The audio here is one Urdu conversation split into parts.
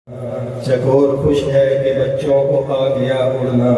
چکور خوش ہے کہ بچوں کو آ گیا اڑنا،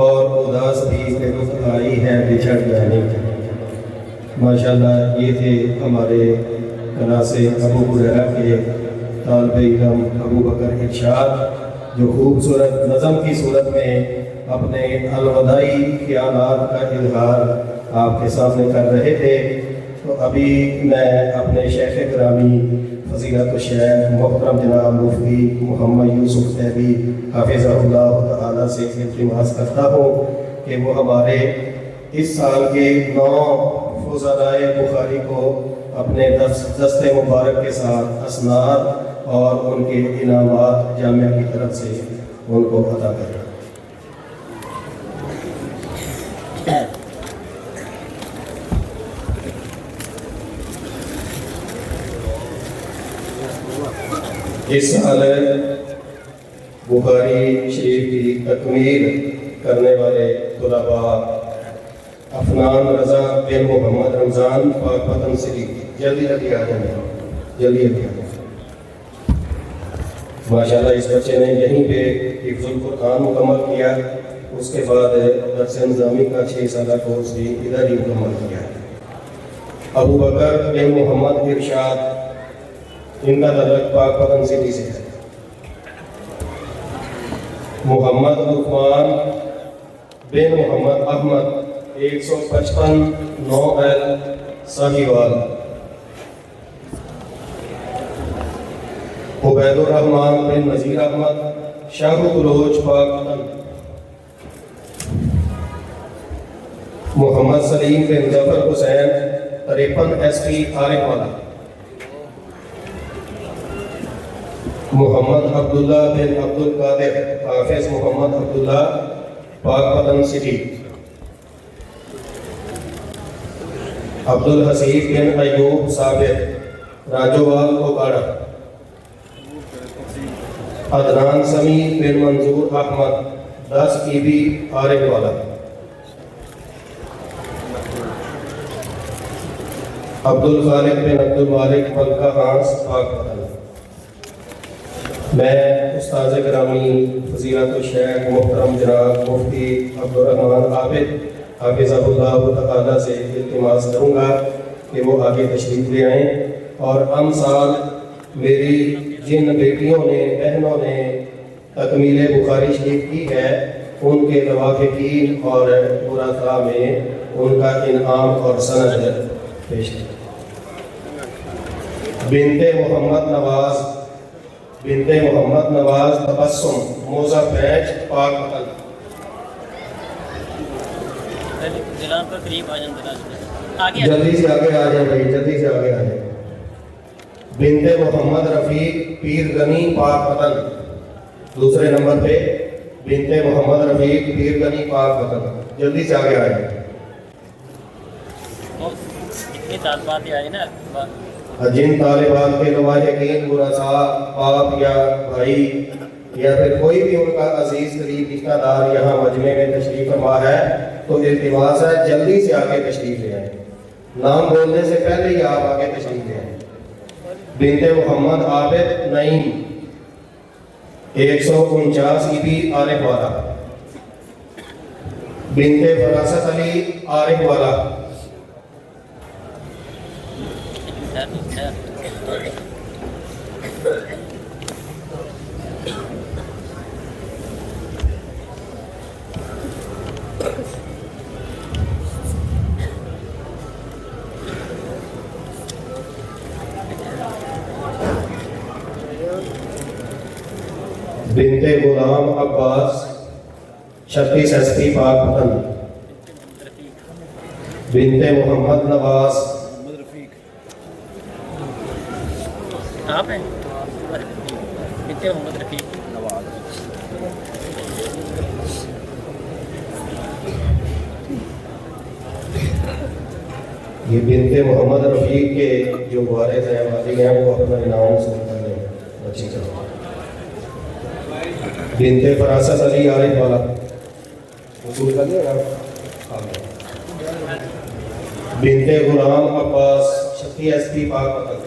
اور اداس بھی کہ رخ آئی ہے بچھڑ جانے کی۔ ماشاءاللہ یہ تھے ہمارے کلاسِ ابو ہریرہ کے طالب علم ابو بکر ارشاد، جو خوبصورت نظم کی صورت میں اپنے الوداعی خیالات کا اظہار آپ کے سامنے کر رہے تھے۔ تو ابھی میں اپنے شیخ گرامی فضیلت الشیخ محترم جناب مفتی محمد یوسف تیبی حافظہ اللہ تعالیٰ سے التماس کرتا ہوں کہ وہ ہمارے اس سال کے 9 فضلائے بخاری کو اپنے دست مبارک کے ساتھ اسناد اور ان کے انعامات جامعہ کی طرف سے ان کو عطا کریں۔ اس سال بخاری شریف کی تکمیل کرنے والے طلباء افنان رضا بن محمد رمضان پاک پتن سٹی، جلدی جلدی آ جائیں، جلدی جلدی آ جائیں۔ ماشاءاللہ اس بچے نے یہیں پہ حفظ القرآن مکمل کیا، اس کے بعد درس نظامی کا 6 سالہ کورس بھی ادھر ہی مکمل کیا۔ ابو بکر بن محمد ارشاد، ان کا تعلق پاک پتن سٹی سے ہے۔ محمد عثمان بن محمد احمد 155 9L ساہیوال۔ عبید الرحمن بن نذیر احمد شاہ بلوچ پاک پتن۔ محمد سلیم بن ظفر حسین 53 SP عارف والا۔ محمد عبداللہ بن عبد القادر حافظ محمد عبداللہ پاک پتن سٹی۔ عبد الحسیب بن ایوب ثابت راجوال اوگاڑا۔ عدنان سمیع بن منظور احمد 10 EB عارف والا۔ عبد الخالق بن عبد المالک ملکہ ہانس پاک پتن۔ میں استاذ گرامی فضیلت الشیخ محترم جناب مفتی عبدالرحمن عابد حافظہ اللہ تعالیٰ سے التماس کروں گا کہ وہ آگے تشریف لے آئیں، اور ہم سال میری جن بیٹیوں نے بہنوں نے تکمیل بخاری شریف کی ہے ان کے لواحقین اور ورثاء میں ان کا انعام اور سند پیش ہے۔ بنت محمد نواز تبسم موزہ پیچ پاک پتن۔ جلدی سے آگے آ جائیں بھائی، جلدی سے آگے آ جائیں۔ بنت محمد رفیق پیر گنی پاک پتن، دوسرے نمبر پہ بنت محمد رفیق پیر گنی پاک پتن، جلدی سے آگے آ جائیں۔ جن طالبات کے لواحقین ورثاء باپ یا بھائی یا پھر کوئی بھی ان کا عزیز قریب رشتہ دار یہاں مجمع میں تشریف فرما ہے تو التماس ہے جلدی سے آگے تشریف لے آئیں، نام بولنے سے پہلے ہی آپ آگے تشریف لے آئیں۔ بنت محمد عابد نعیم 149 EB عارف والا۔ بنت فراست علی عارف والا۔ بنت غلام عباس 36 SP پاک پتن۔ بنت محمد نواز آپ ہیں بنت محمد رفیق نواز۔ یہ بنت محمد رفیق کے جو وارث ہیں والد ہیں وہ اپنا انعام سے کر لیں بچی کا۔ بنت فراست علی عارف والا وصول کر لیں آپ۔ بنت غلام عباس 36 SP پاک پتن۔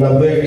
90D